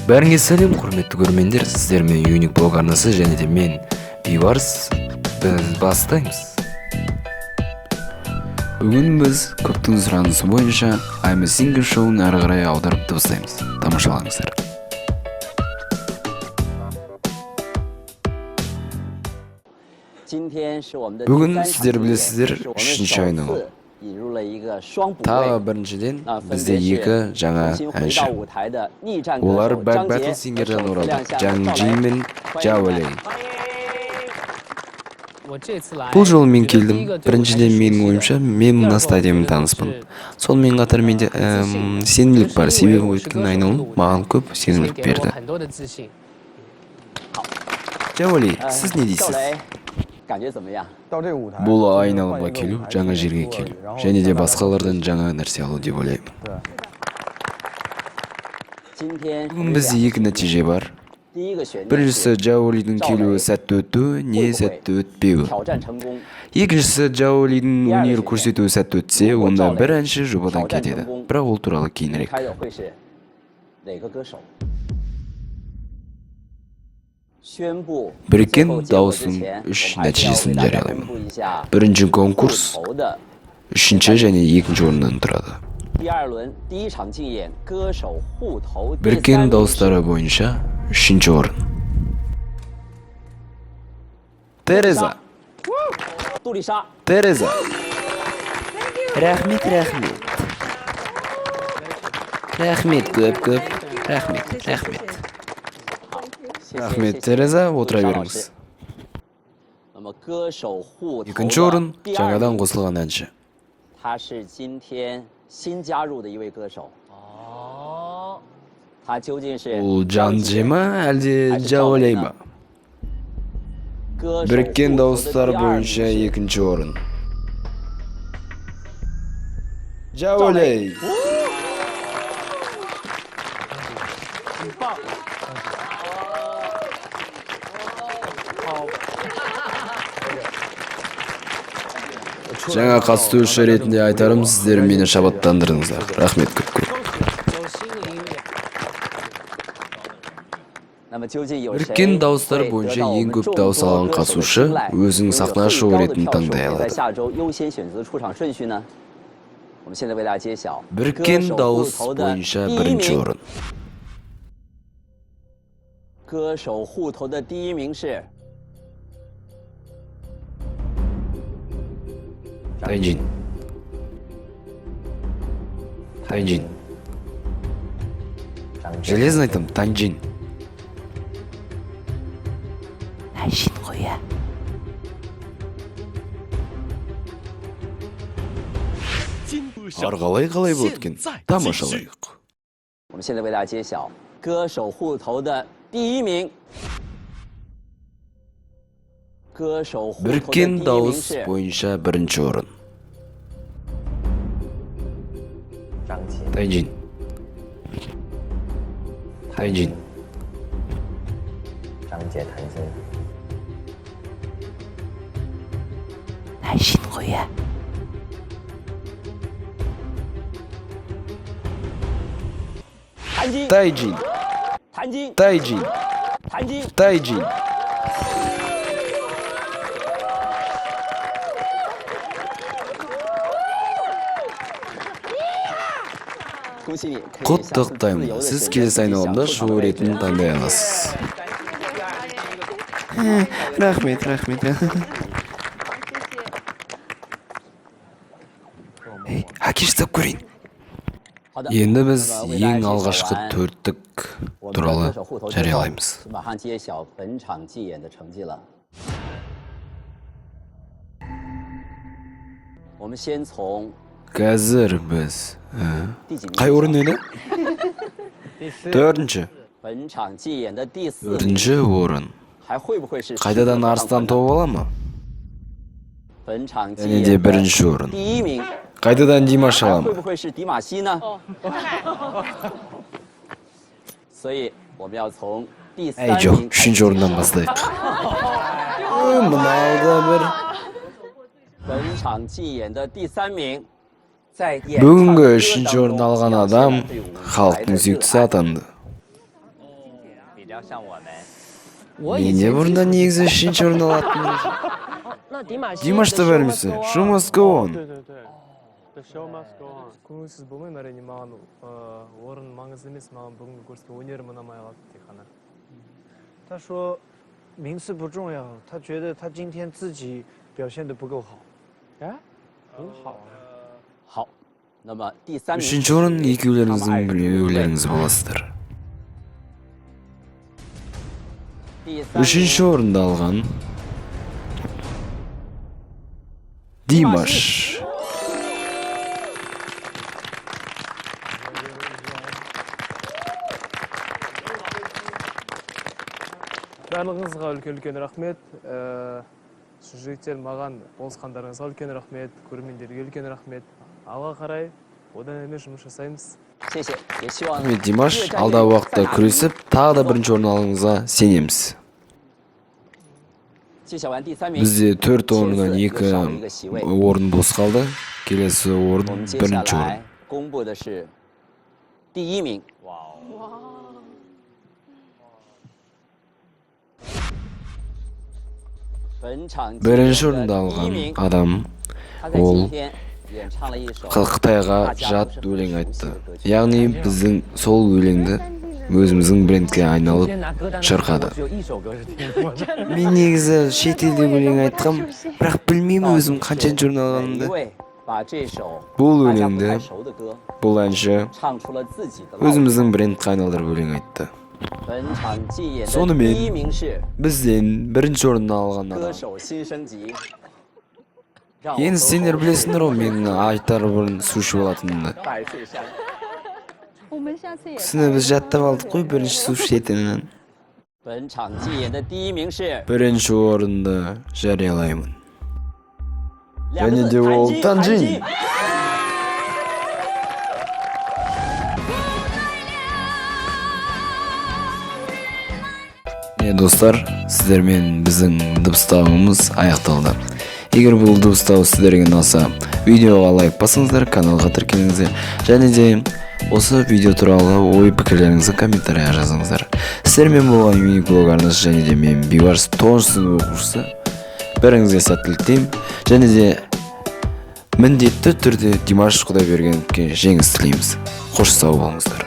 Бәріңе сәлем, құрметті көрермендер. Сіздермен Unique блог арнасы және де мен Бейбарыс. Біз бастаймыз. Бүгін біз көптің сұранысы бойынша I'm a Singer шоуын әрі қарай аударып дыбыстаймыз. Тамашалаңыздар. Бүгін сіздер білесіздер, үшінші айналым. Тағы біріншіден бізде екі жаңа әнші. Олар Back Battle Singer'дан оралды. Жаң Джин мен Джао Лей. Бұл жолы мен келдім. Біріншіден менің ойымша, мен мына стадиямен таныспын. Сонымен қатар менде сенімділік бар. Себебі өткен айналым маған көп сенімділік берді. Джао Лей, сіз не дейсіз? Бұл айналымға келу, жаңа жерге келу, және де басқалардан жаңа нәрсе алу деп ойлаймын. Бүгін бізде екі нәтиже бар. Біріншісі Джао Лидің келуі сәтті өтуі, не сәтті өтпеуі. Екіншісі Джао Лидің өнер көрсетуі сәтті өтсе, онда бір әнші жобадан кетеді. Бірақ ол туралы кейінірек. Біріккен дауыстың үш нәтижесін жариялаймын. Бірінші конкурс, үшінші және екінші орыннан тұрады. Біріккен дауыстары бойынша үшінші орын. Тереза. Тереза. Рахмет. Рахмет, көп. Рахмет. Рахмет, Тереза, отыра беріңіз. Екінші орын жаңадан қосылған әнші. Ол Джан Джи ма, әлде Джао Лей ма? Біріккен дауыстар бойынша екінші орын. Джао Лей. Жаңа қатысушы ретінде айтарым, сіздер мені шабыттандырыңыздар. Рахмет көп. Біріккен дауыстар бойынша ең көп дауыс алған қатысушы өзінің сахна шоу ретін таңдай алады. Біріккен дауыс бойынша бірінші орын. Таньжин. Железно айтам, Таньжин. Таньжин ғой. Арғалай қалай болды екен? Тамашалайық. Біріккен дауыс бойынша бірінші орын. Таньжин. Таньжин ғой. Тайджин. Құттықтаймын. Сіз келесі айналамда шоу ретін таңдай аласыз. Рахмет. Әкештіп көрейін. Енді біз ең алғашқы төрттік туралы жариялаймыз. Қазір біз қай орын еді? Төртінші орын. Қайдадан арыстан тобы ала ма? Және де бірінші орын. Қайдадан Димаш ала ма? Әй жоқ, үшінші орындан бастайық. Мұналда бір. Бүгінгі үшінші орын алған адам халықтың сүйіктісі атанды. Мен де бұрында негізі 3-ші орын алатынмын. Димаш та бәрімісі. Show must go on. The show must go on. көңілсіз болмаймын әрине маған орын маңызды емес маған бүгінгі көрсеткен өнерім ұнамай қалды тек қана 他说名次不重要他觉得他今天自己表现得不够好 很好。好，那么第3名 3-ші орын екеулеріңіздің біреулеріңіз боласыздар. 第3名 3-ші орынды алған Димаш. барлығыңызға үлкен рахмет жігіттер маған болысқандарыңызға үлкен рахмет көрермендерге үлкен рахмет алға қарай одан әрі жұмыс жасаймыз 谢谢，也希望 Мен Димаш алдағы уақытта күресіп, тағы да 1-ші орын алуыңызға сенеміз. 揭晓完第3名， Бізде 4 орыннан 2又少了一个席位。 орын бос қалды. Келесі 我 орын 们接下 1-ші орын. 来公布的是第1名。本场 1-ші орынды алған адам 他在今 ол 天演唱了一首 Қытайға жат өлең айтты. Яғни біздің сол өлеңді өзіміздің брендке айналып шырқады. Мен негізі шет елде өлең айтқам, бірақ білмеймін өзім қаншаншы орын алғанымды. 把这首 Бұл 大家不 өлеңді 太熟的歌 бұл әнші 唱出了自己的烙印。 өзіміздің брендке айналдырып өлең айтты. 本场竞演的 сонымен 第1名是 бізден 1-ші орынды алған 歌 адам. 手新升级。让我 Енді 走 сендер 后 білесіңдер ғой менің айтар бұрын сушы болатынымды. 百岁山。 Кісіні біз жаттап алдық қой 1-ші сушы екенін. 本场竞演的第1名是 1-ші орынды жариялаймын. 两个 және 字 де ол 谭晶。 Танжин. Достар, сіздермен біздің дыбыстауымыз аяқталды. Егер бұл дыбыстау сіздерге ұнаса, видеоға лайк басыңыздар, каналға тіркеліңіздер, және де осы видео туралы ой пікірлеріңізді комментария жазыңыздар. Сіздермен болған мини-блог арнасы және де мен Бейбарыс 9 сынып оқушысы. Бәріңізге сәттілік тілеймін, және де міндетті түрде Димаш Құдайбергеновке жеңіс тілейміз. Қош сау болыңыздар.